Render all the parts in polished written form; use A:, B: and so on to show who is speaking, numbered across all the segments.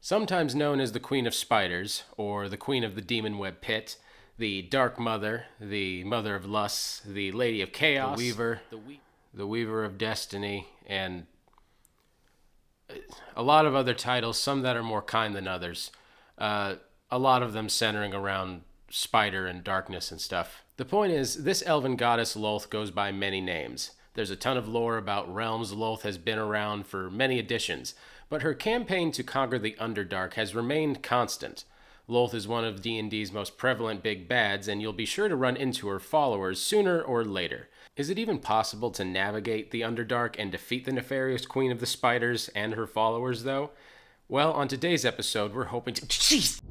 A: Sometimes known as the Queen of Spiders, or the Queen of the Demonweb Pit, the Dark Mother, the Mother of Lusts, the Lady of Chaos, the Weaver of Destiny, and a lot of other titles, some that are more kind than others. A lot of them centering around spider and darkness and stuff. The point is, this elven goddess Lolth goes by many names. There's a ton of lore about realms Lolth has been around for many editions, but her campaign to conquer the Underdark has remained constant. Lolth is one of D&D's most prevalent big bads, and you'll be sure to run into her followers sooner or later. Is it even possible to navigate the Underdark and defeat the nefarious Queen of the Spiders and her followers, though? Well, on today's episode, we're hoping to... Jeez!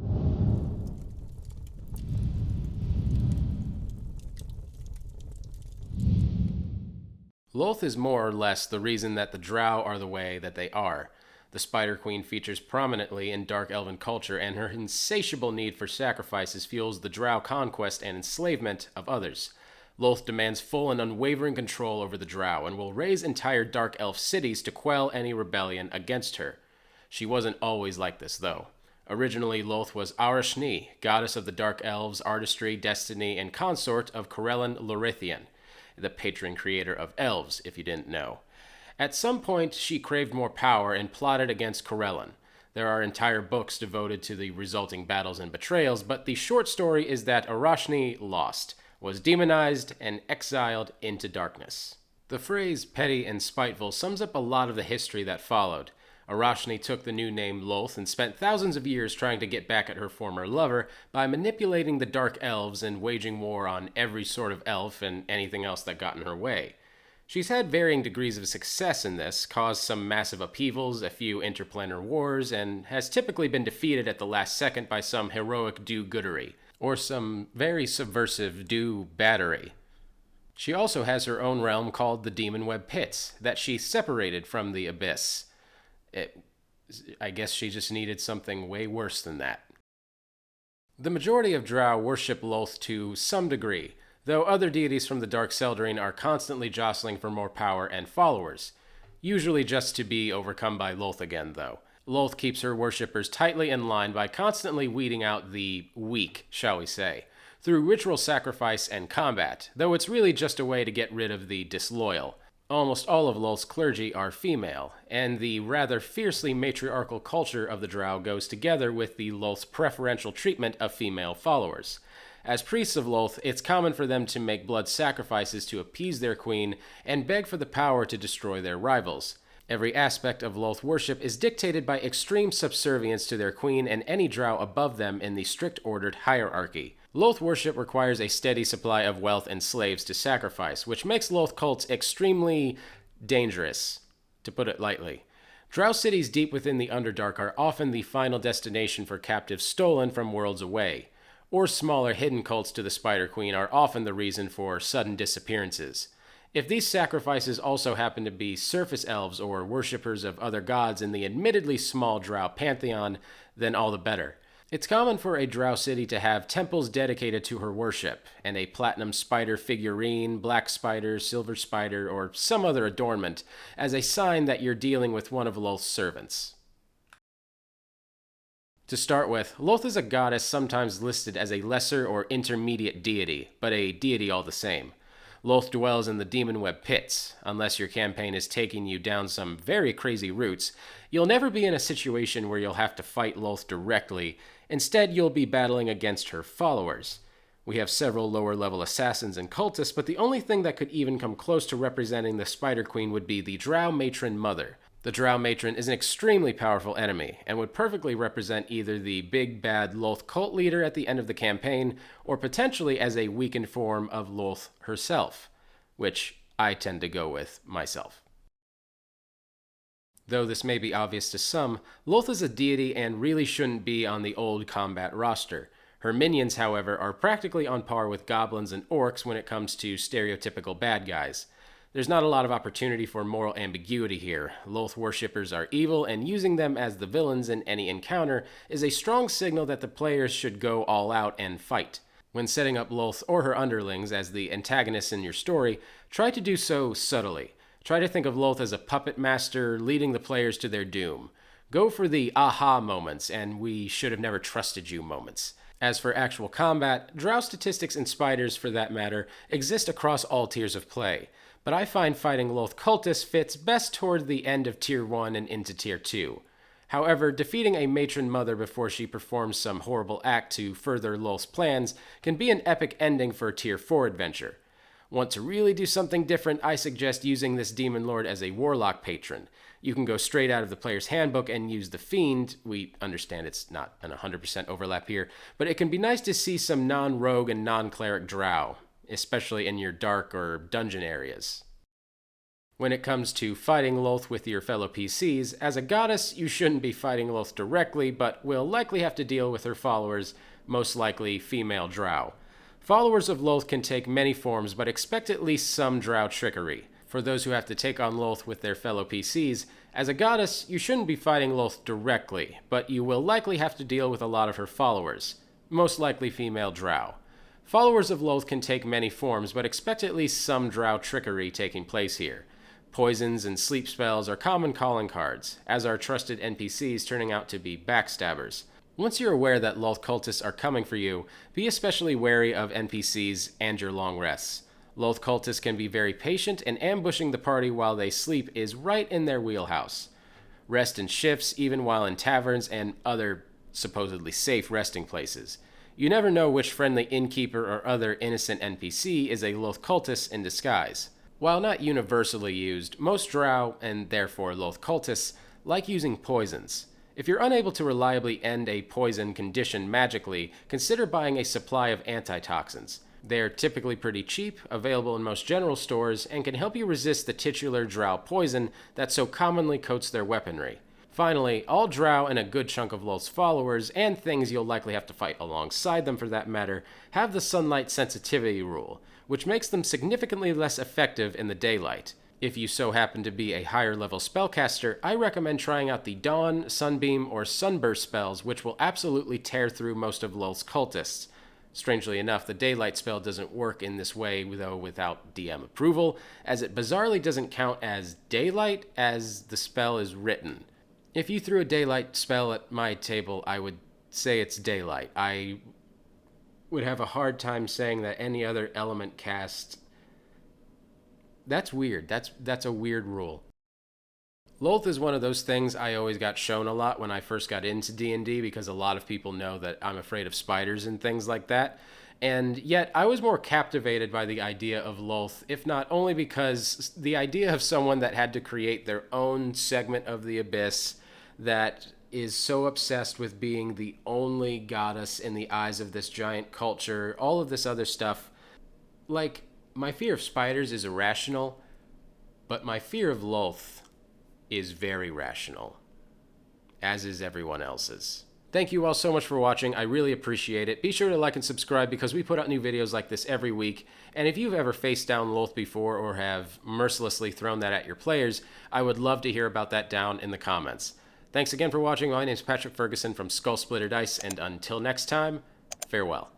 A: Lolth is more or less the reason that the Drow are the way that they are. The Spider Queen features prominently in Dark Elven culture, and her insatiable need for sacrifices fuels the Drow conquest and enslavement of others. Lolth demands full and unwavering control over the Drow, and will raise entire Dark Elf cities to quell any rebellion against her. She wasn't always like this, though. Originally, Lolth was Arashni, goddess of the Dark Elves, artistry, destiny, and consort of Corellin Lorithian, the patron creator of elves, if you didn't know. At some point, she craved more power and plotted against Corellin. There are entire books devoted to the resulting battles and betrayals, but the short story is that Arashni lost, was demonized, and exiled into darkness. The phrase petty and spiteful sums up a lot of the history that followed. Arashni took the new name Lolth and spent thousands of years trying to get back at her former lover by manipulating the Dark Elves and waging war on every sort of elf and anything else that got in her way. She's had varying degrees of success in this, caused some massive upheavals, a few interplanar wars, and has typically been defeated at the last second by some heroic do-goodery, or some very subversive do-battery. She also has her own realm called the Demonweb Pit, that she separated from the Abyss. I guess she just needed something way worse than that. The majority of Drow worship Lolth to some degree, though other deities from the Dark Seldrine are constantly jostling for more power and followers, usually just to be overcome by Lolth again, though. Lolth keeps her worshippers tightly in line by constantly weeding out the weak, shall we say, through ritual sacrifice and combat, though it's really just a way to get rid of the disloyal. Almost all of Lolth's clergy are female, and the rather fiercely matriarchal culture of the Drow goes together with the Lolth's preferential treatment of female followers. As priests of Lolth, it's common for them to make blood sacrifices to appease their queen and beg for the power to destroy their rivals. Every aspect of Lolth worship is dictated by extreme subservience to their queen and any Drow above them in the strict ordered hierarchy. Lolth worship requires a steady supply of wealth and slaves to sacrifice, which makes Lolth cults extremely dangerous, to put it lightly. Drow cities deep within the Underdark are often the final destination for captives stolen from worlds away, or smaller hidden cults to the Spider Queen are often the reason for sudden disappearances. If these sacrifices also happen to be surface elves or worshippers of other gods in the admittedly small Drow pantheon, then all the better. It's common for a Drow city to have temples dedicated to her worship, and a platinum spider figurine, black spider, silver spider, or some other adornment as a sign that you're dealing with one of Lolth's servants. To start with, Lolth is a goddess sometimes listed as a lesser or intermediate deity, but a deity all the same. Lolth dwells in the Demonweb Pits. Unless your campaign is taking you down some very crazy routes, you'll never be in a situation where you'll have to fight Lolth directly. Instead, you'll be battling against her followers. We have several lower-level assassins and cultists, but the only thing that could even come close to representing the Spider Queen would be the Drow Matron Mother. The Drow Matron is an extremely powerful enemy, and would perfectly represent either the big bad Lolth cult leader at the end of the campaign, or potentially as a weakened form of Lolth herself, which I tend to go with myself. Though this may be obvious to some, Lolth is a deity and really shouldn't be on the old combat roster. Her minions, however, are practically on par with goblins and orcs when it comes to stereotypical bad guys. There's not a lot of opportunity for moral ambiguity here. Lolth worshippers are evil, and using them as the villains in any encounter is a strong signal that the players should go all out and fight. When setting up Lolth or her underlings as the antagonists in your story, try to do so subtly. Try to think of Lolth as a puppet master leading the players to their doom. Go for the aha moments and we should have never trusted you moments. As for actual combat, drow statistics and spiders, for that matter, exist across all tiers of play, but I find fighting Lolth cultists fits best toward the end of Tier 1 and into Tier 2. However, defeating a matron mother before she performs some horrible act to further Lolth's plans can be an epic ending for a Tier 4 adventure. Want to really do something different, I suggest using this demon lord as a warlock patron. You can go straight out of the player's handbook and use the fiend. We understand it's not an 100% overlap here, but it can be nice to see some non-rogue and non-cleric drow, especially in your dark or dungeon areas. When it comes to fighting Lolth with your fellow PCs, as a goddess, you shouldn't be fighting Lolth directly, but will likely have to deal with her followers, most likely female drow. Followers of Lolth can take many forms, but expect at least some drow trickery. For those who have to take on Lolth with their fellow PCs, as a goddess, you shouldn't be fighting Lolth directly, but you will likely have to deal with a lot of her followers, most likely female drow. Followers of Lolth can take many forms, but expect at least some drow trickery taking place here. Poisons and sleep spells are common calling cards, as are trusted NPCs turning out to be backstabbers. Once you're aware that Lolth cultists are coming for you, be especially wary of NPCs and your long rests. Lolth cultists can be very patient, and ambushing the party while they sleep is right in their wheelhouse. Rest in shifts, even while in taverns and other supposedly safe resting places. You never know which friendly innkeeper or other innocent NPC is a Lolth cultist in disguise. While not universally used, most drow, and therefore Lolth cultists, like using poisons. If you're unable to reliably end a poison condition magically, consider buying a supply of antitoxins. They're typically pretty cheap, available in most general stores, and can help you resist the titular drow poison that so commonly coats their weaponry. Finally, all drow and a good chunk of Lolth's followers, and things you'll likely have to fight alongside them for that matter, have the sunlight sensitivity rule, which makes them significantly less effective in the daylight. If you so happen to be a higher level spellcaster, I recommend trying out the Dawn, Sunbeam, or Sunburst spells, which will absolutely tear through most of Lolth's cultists. Strangely enough, the Daylight spell doesn't work in this way, though without DM approval, as it bizarrely doesn't count as Daylight as the spell is written. If you threw a Daylight spell at my table, I would say it's Daylight. I would have a hard time saying that any other element cast. That's weird. That's a weird rule. Lolth is one of those things I always got shown a lot when I first got into D&D, because a lot of people know that I'm afraid of spiders and things like that. And yet I was more captivated by the idea of Lolth, if not only because the idea of someone that had to create their own segment of the abyss that is so obsessed with being the only goddess in the eyes of this giant culture, all of this other stuff. Like, my fear of spiders is irrational, but my fear of Lolth is very rational, as is everyone else's. Thank you all so much for watching. I really appreciate it. Be sure to like and subscribe because we put out new videos like this every week. And if you've ever faced down Lolth before or have mercilessly thrown that at your players, I would love to hear about that down in the comments. Thanks again for watching. My name is Patrick Ferguson from Skull Splitter Dice, and until next time, farewell.